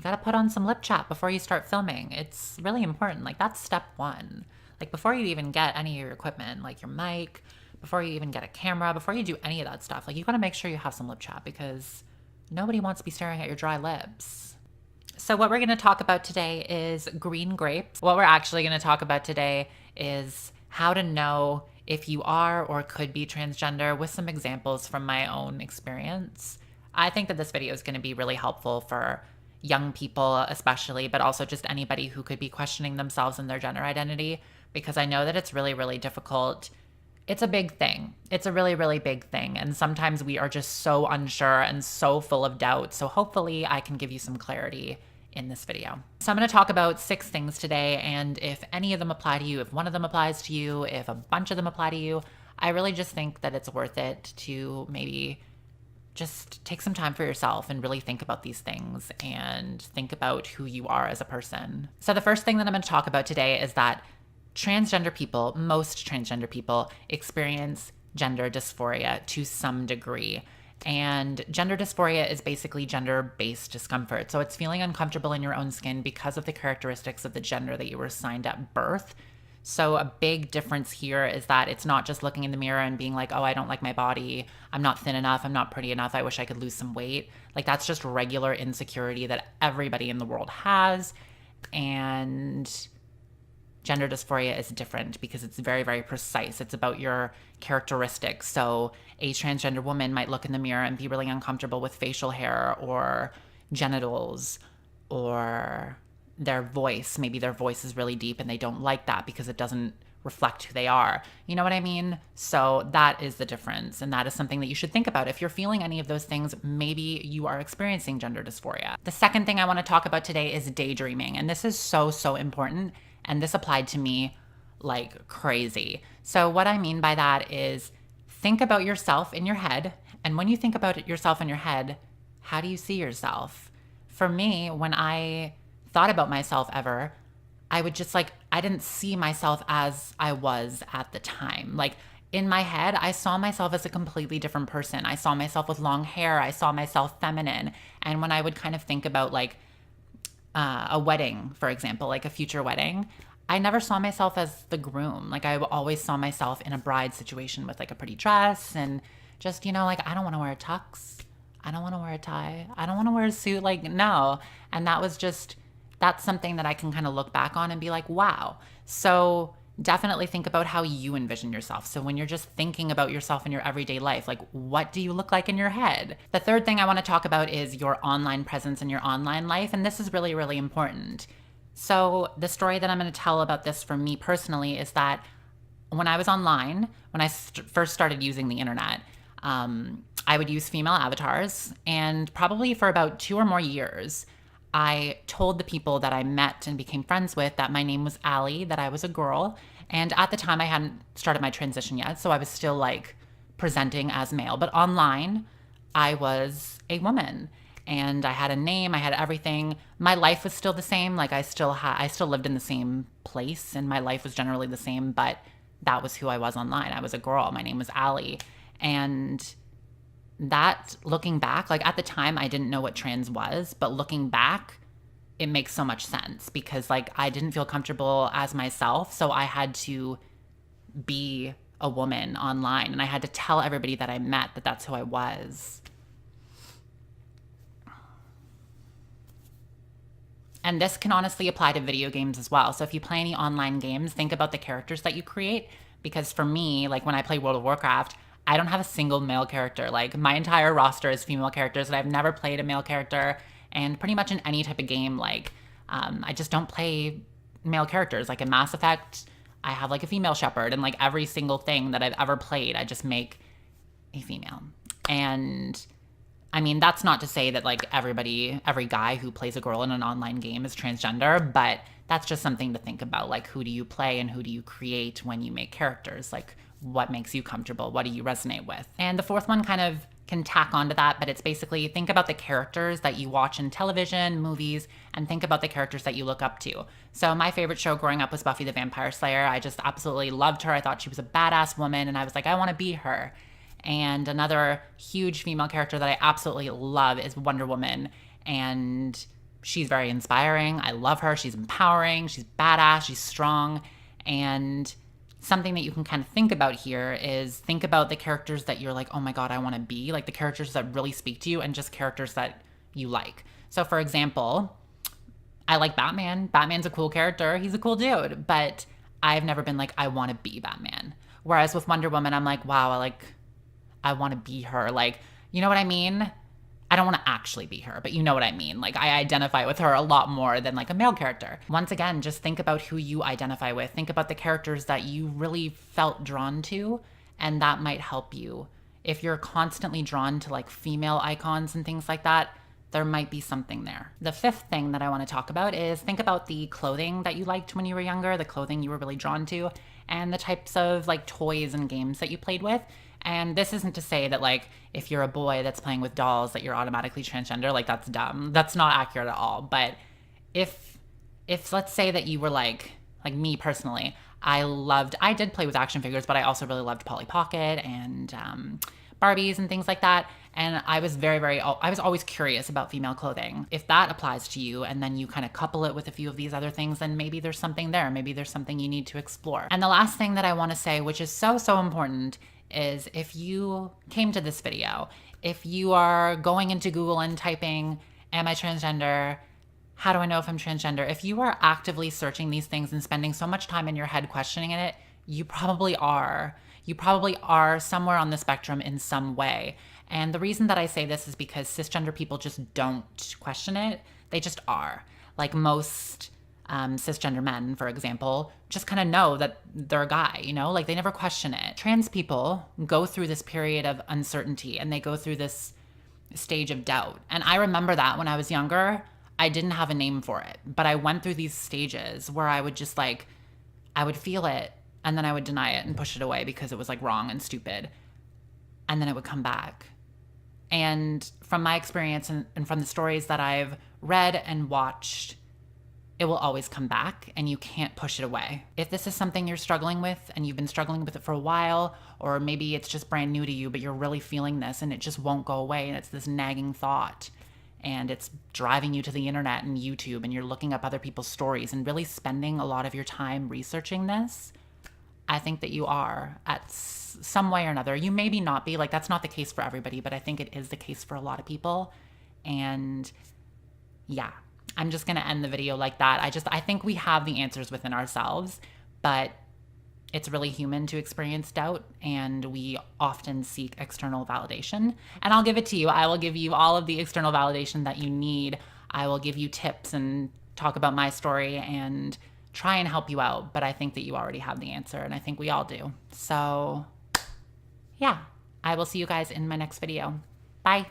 you got to put on some lip chat before you start filming. It's really important. Like, that's step one. Like, before you even get any of your equipment, like your mic, before you even get a camera, before you do any of that stuff, like, you got to make sure you have some lip chat because nobody wants to be staring at your dry lips. So what we're going to talk about today is green grapes. What we're actually going to talk about today is how to know if you are or could be transgender with some examples from my own experience. I think that this video is going to be really helpful for young people especially, but also just anybody who could be questioning themselves and their gender identity, because I know that it's really, really difficult. It's a big thing. It's a really, really big thing. And sometimes we are just so unsure and so full of doubt. So hopefully I can give you some clarity in this video. So I'm going to talk about 6 things today. And if any of them apply to you, if one of them applies to you, if a bunch of them apply to you, I really just think that it's worth it to maybe just take some time for yourself and really think about these things and think about who you are as a person. So the first thing that I'm going to talk about today is that transgender people, most transgender people, experience gender dysphoria to some degree. And gender dysphoria is basically gender-based discomfort. So it's feeling uncomfortable in your own skin because of the characteristics of the gender that you were assigned at birth. So a big difference here is that it's not just looking in the mirror and being like, oh, I don't like my body. I'm not thin enough. I'm not pretty enough. I wish I could lose some weight. Like, that's just regular insecurity that everybody in the world has. And gender dysphoria is different because it's very, very precise. It's about your characteristics. So a transgender woman might look in the mirror and be really uncomfortable with facial hair or genitals or their voice. Maybe their voice is really deep and they don't like that because it doesn't reflect who they are. You know what I mean? So that is the difference. And that is something that you should think about. If you're feeling any of those things, maybe you are experiencing gender dysphoria. The second thing I want to talk about today is daydreaming. And this is so, so important. And this applied to me like crazy. So what I mean by that is think about yourself in your head. And when you think about yourself in your head, how do you see yourself? For me, when I thought about myself ever, I would just I didn't see myself as I was at the time. Like, in my head, I saw myself as a completely different person. I saw myself with long hair. I saw myself feminine. And when I would kind of think about a wedding, for example, like a future wedding, I never saw myself as the groom. Like, I always saw myself in a bride situation with like a pretty dress and just, I don't want to wear a tux. I don't want to wear a tie. I don't want to wear a suit. Like, no. And that's something that I can kind of look back on and be like, wow. So definitely think about how you envision yourself. So when you're just thinking about yourself in your everyday life, like, what do you look like in your head? The third thing I want to talk about is your online presence and your online life. And this is really, really important. So the story that I'm going to tell about this for me personally is that when I was online, when I first started using the internet, I would use female avatars. And probably for about 2 or more years, I told the people that I met and became friends with that my name was Allie, that I was a girl. And at the time I hadn't started my transition yet, so I was still presenting as male. But online, I was a woman and I had a name, I had everything. My life was still the same. I still lived in the same place and my life was generally the same, but that was who I was online. I was a girl. My name was Allie. And that, looking back, at the time I didn't know what trans was, but looking back, it makes so much sense because I didn't feel comfortable as myself. So I had to be a woman online and I had to tell everybody that I met that that's who I was. And this can honestly apply to video games as well. So if you play any online games, think about the characters that you create. Because for me, when I play World of Warcraft, I don't have a single male character. My entire roster is female characters, and I've never played a male character. And pretty much in any type of game, I just don't play male characters. In Mass Effect, I have a female shepherd, and every single thing that I've ever played, I just make a female. And I mean, that's not to say that every guy who plays a girl in an online game is transgender, but that's just something to think about. Who do you play and who do you create when you make characters? What makes you comfortable? What do you resonate with? And the fourth one kind of can tack onto that, but it's basically think about the characters that you watch in television, movies, and think about the characters that you look up to. So my favorite show growing up was Buffy the Vampire Slayer. I just absolutely loved her. I thought she was a badass woman, and I was like, I want to be her. And another huge female character that I absolutely love is Wonder Woman. And she's very inspiring. I love her. She's empowering. She's badass. She's strong. And something that you can kind of think about here is think about the characters that you're like, oh my God, I want to be, like the characters that really speak to you, and just characters that you like. So for example, I like Batman. Batman's a cool character. He's a cool dude, but I've never been like, I want to be Batman. Whereas with Wonder Woman, I'm like, wow, I want to be her. Like, you know what I mean? I don't want to actually be her, but you know what I mean. Like, I identify with her a lot more than like a male character. Once again, just think about who you identify with. Think about the characters that you really felt drawn to, and that might help you. If you're constantly drawn to like female icons and things like that, there might be something there. The fifth thing that I want to talk about is think about the clothing that you liked when you were younger, the clothing you were really drawn to, and the types of like toys and games that you played with. And this isn't to say that like if you're a boy that's playing with dolls that you're automatically transgender. Like, that's dumb. That's not accurate at all. But if let's say that you were like me personally, I did play with action figures, but I also really loved Polly Pocket and Barbies and things like that. And I was I was always curious about female clothing. If that applies to you, and then you kind of couple it with a few of these other things, then maybe there's something there. Maybe there's something you need to explore. And the last thing that I want to say, which is so, so important, is if you came to this video, if you are going into Google and typing, am I transgender? How do I know if I'm transgender? If you are actively searching these things and spending so much time in your head questioning it, you probably are. You probably are somewhere on the spectrum in some way. And the reason that I say this is because cisgender people just don't question it. They just are. Like most cisgender men, for example, just kind of know that they're a guy, you know, like they never question it. Trans people go through this period of uncertainty, and they go through this stage of doubt. And I remember that when I was younger, I didn't have a name for it, but I went through these stages where I would just like, I would feel it, and then I would deny it and push it away because it was like wrong and stupid. And then it would come back. And from my experience and from the stories that I've read and watched, it will always come back, and you can't push it away. If this is something you're struggling with and you've been struggling with it for a while, or maybe it's just brand new to you, but you're really feeling this and it just won't go away, and it's this nagging thought, and it's driving you to the internet and YouTube, and you're looking up other people's stories and really spending a lot of your time researching this, I think that you are at some way or another. You maybe not be, like that's not the case for everybody, but I think it is the case for a lot of people. And yeah, I'm just going to end the video like that. I think we have the answers within ourselves, but it's really human to experience doubt, and we often seek external validation. And I'll give it to you. I will give you all of the external validation that you need. I will give you tips and talk about my story and try and help you out, but I think that you already have the answer, and I think we all do. So yeah, I will see you guys in my next video. Bye.